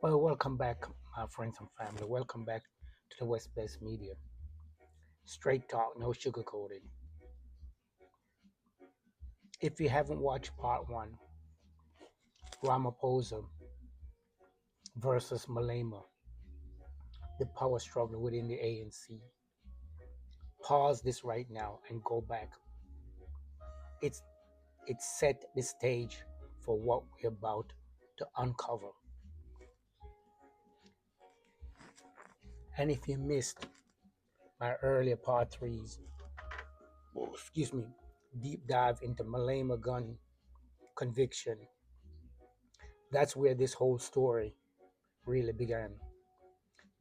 Well, welcome back, my friends and family. Welcome back to the West Best Media. Straight talk, no sugarcoating. If you haven't watched part one, Ramaphosa versus Malema, the power struggle within the ANC, pause this right now and go back. It's it set the stage for what we're about to uncover. And if you missed my earlier part threes, excuse me, deep dive into Malema gun conviction, that's where this whole story really began.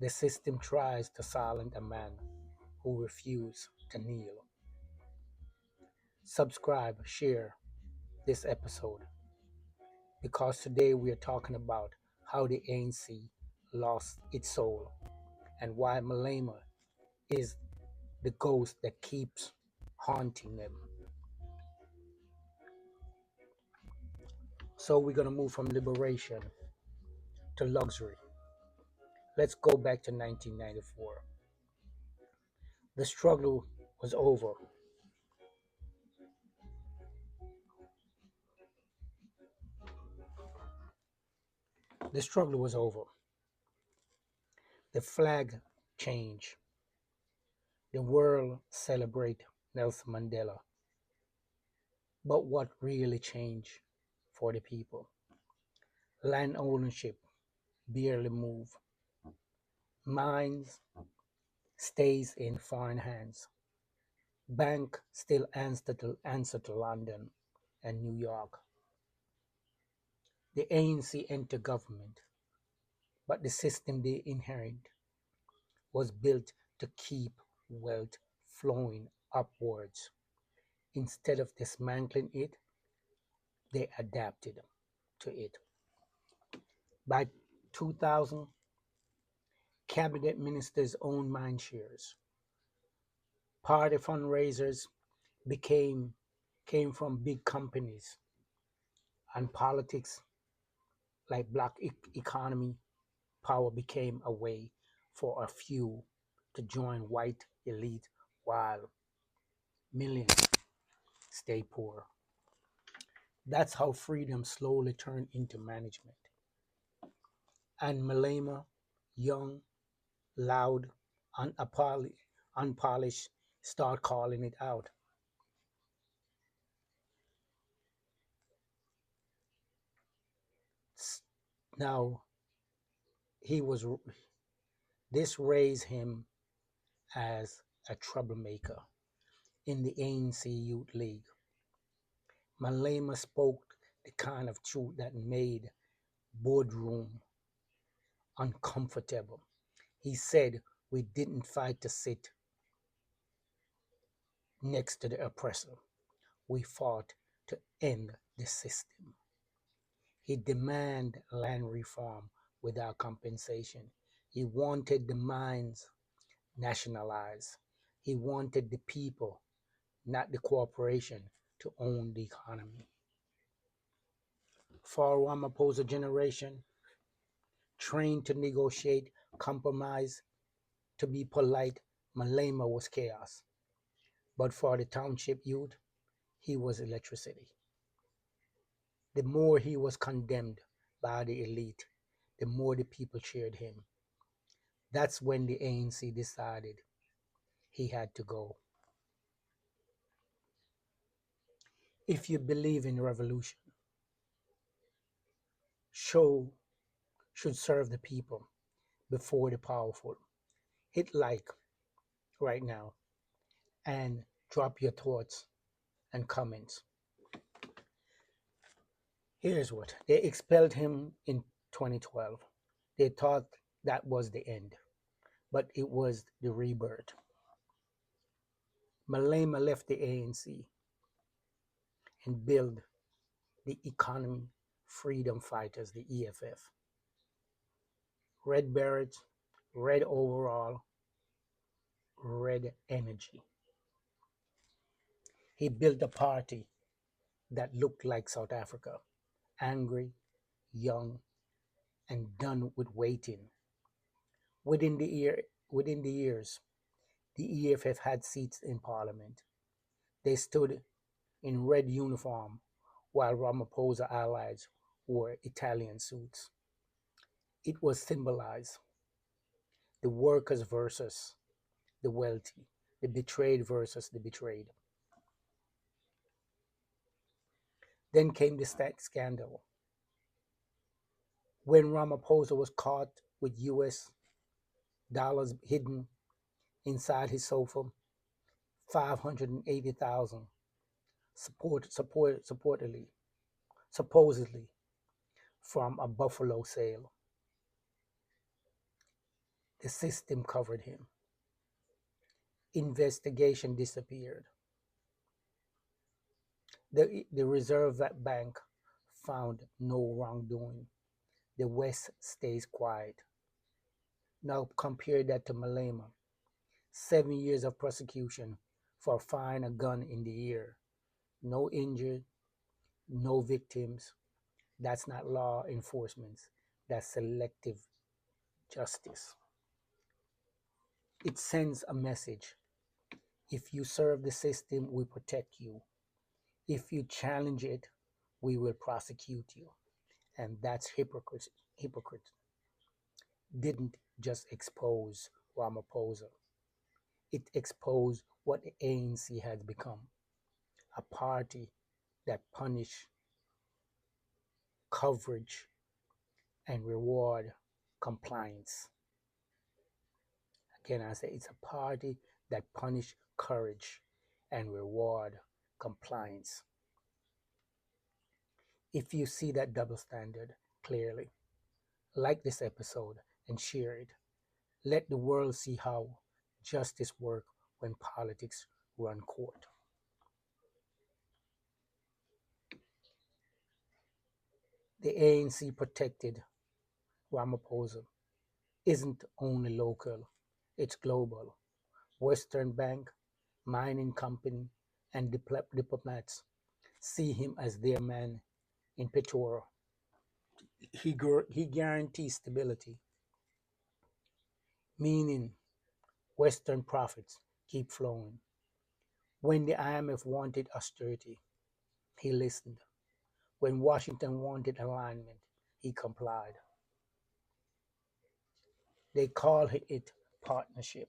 The system tries to silence a man who refuses to kneel. Subscribe, share this episode because today we are talking about how the ANC lost its soul and why Malema is the ghost that keeps haunting them. So we're going to move from liberation to luxury. Let's go back to 1994. The struggle was over. The struggle was over. The flag changed. The world celebrate Nelson Mandela. But what really changed for the people? Land ownership barely moved. Mines stays in foreign hands. Bank still answer to London and New York. The ANC entered government, but the system they inherited was built to keep wealth flowing upwards. Instead of dismantling it, they adapted to it. By 2000, cabinet ministers owned mine shares. Party fundraisers became came from big companies, and politics like black economy power became a way for a few to join white elite while millions stay poor. That's how freedom slowly turned into management. And Malema, young, loud, unpolished, start calling it out. Now he was this raised him as a troublemaker in the ANC Youth League. Malema spoke the kind of truth that made boardroom uncomfortable. He said we didn't fight to sit next to the oppressor. We fought to end the system. He demanded land reform without compensation. He wanted the mines nationalized. He wanted the people, not the corporation, to own the economy. For Ramaphosa generation, trained to negotiate, compromise, to be polite, Malema was chaos. But for the township youth, he was electricity. The more he was condemned by the elite, the more the people cheered him. That's when the ANC decided he had to go. If you believe in revolution, show should serve the people before the powerful. Hit like right now and drop your thoughts and comments. Here's what they expelled him in 2012. They thought that was the end, but it was the rebirth. Malema left the ANC and built the Economy Freedom Fighters, the EFF. Red berets, red overall, red energy. He built a party that looked like South Africa, angry, young, and done with waiting. Within the within the years, the EFF had seats in parliament. They stood in red uniform while Ramaphosa allies wore Italian suits. It was symbolized the workers versus the wealthy, the betrayed versus the betrayed. Then came the scandal. When Ramaphosa was caught with US dollars hidden inside his sofa, 580,000 supposedly from a Buffalo sale. The system covered him. Investigation disappeared. The Reserve Bank found no wrongdoing. The West stays quiet. Now compare that to Malema. 7 years of prosecution for firing a gun in the ear. No injured, no victims. That's not law enforcement. That's selective justice. It sends a message. If you serve the system, we protect you. If you challenge it, we will prosecute you. And that's hypocrisy. Hypocrite didn't just expose Ramaphosa. It exposed what the ANC has become, a party that punish, coverage, and reward compliance. Again, I say it's a party that punish courage and reward compliance. If you see that double standard clearly, like this episode and share it. Let the world see how justice works when politics run court. The ANC protected Ramaphosa isn't only local, it's global. Western Bank, mining company, and diplomats see him as their man in Petoro. He guarantees stability, meaning Western profits keep flowing. When the IMF wanted austerity, he listened. When Washington wanted alignment, he complied. They call it partnership,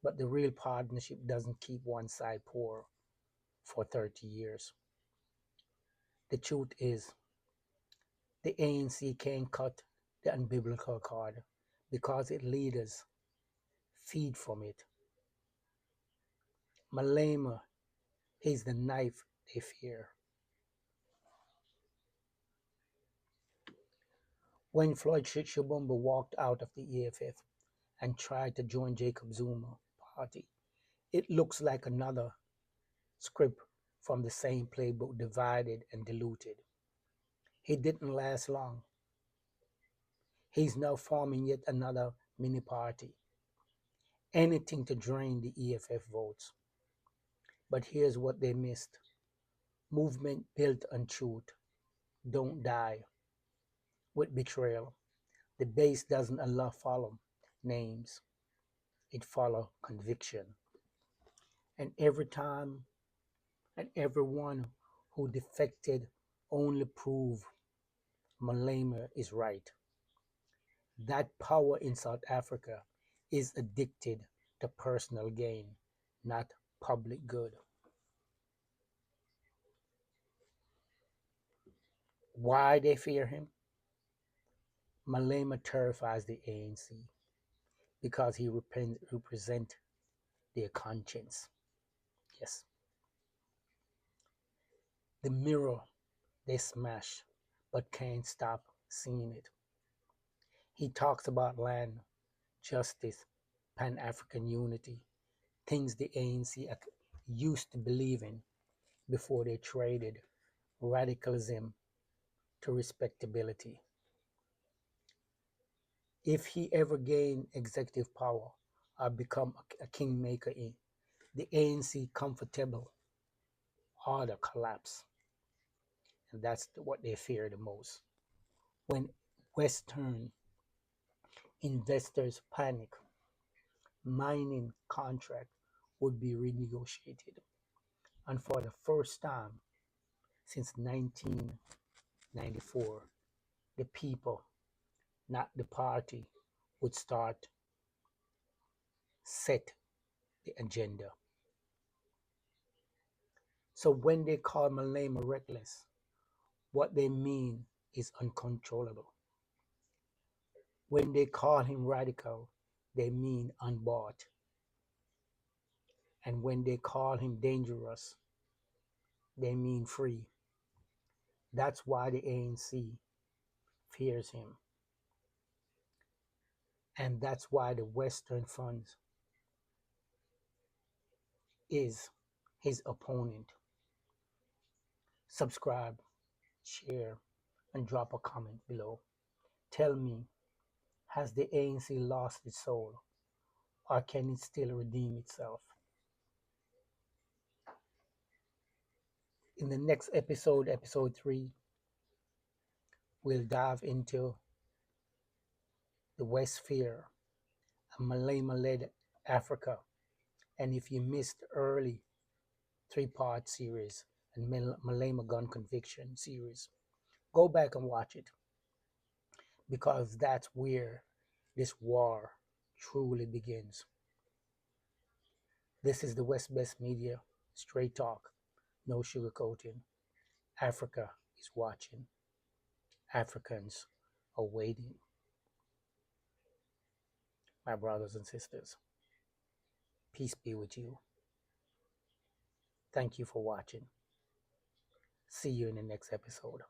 but the real partnership doesn't keep one side poor for 30 years. The truth is, the ANC can't cut the unbiblical cord because its leaders feed from it. Malema is the knife they fear. When Floyd Shibumba walked out of the EFF and tried to join Jacob Zuma party, it looks like another script from the same playbook, divided and diluted. He didn't last long. He's now forming yet another mini party, anything to drain the EFF votes. But here's what they missed: movement built on truth don't die with betrayal. The base doesn't allow follow names, it follows conviction. And every time and everyone who defected only prove Malema is right. That power in South Africa is addicted to personal gain, not public good. Why they fear him? Malema terrifies the ANC because he represents their conscience. Yes, the mirror they smash but can't stop seeing it. He talks about land, justice, Pan-African unity, things the ANC used to believe in before they traded radicalism to respectability. If he ever gained executive power or become a kingmaker in the ANC comfortable order collapse, and that's what they fear the most. When Western investors panic. Mining contract would be renegotiated. And for the first time since 1994, the people, not the party, would start set the agenda. So when they call Malema reckless, what they mean is uncontrollable. When they call him radical, they mean unbought. And when they call him dangerous, they mean free. That's why the ANC fears him. And that's why the Western Front is his opponent. Subscribe, share, and drop a comment below. Tell me, has the ANC lost its soul, or can it still redeem itself? In the next episode, episode 3, we'll dive into the West Sphere, a Malema-led Africa. And if you missed the early 3-part series and Malema gun conviction series, go back and watch it, because that's where this war truly begins. This is the West Best Media, straight talk, no sugarcoating. Africa is watching. Africans are waiting. My brothers and sisters, peace be with you. Thank you for watching. See you in the next episode.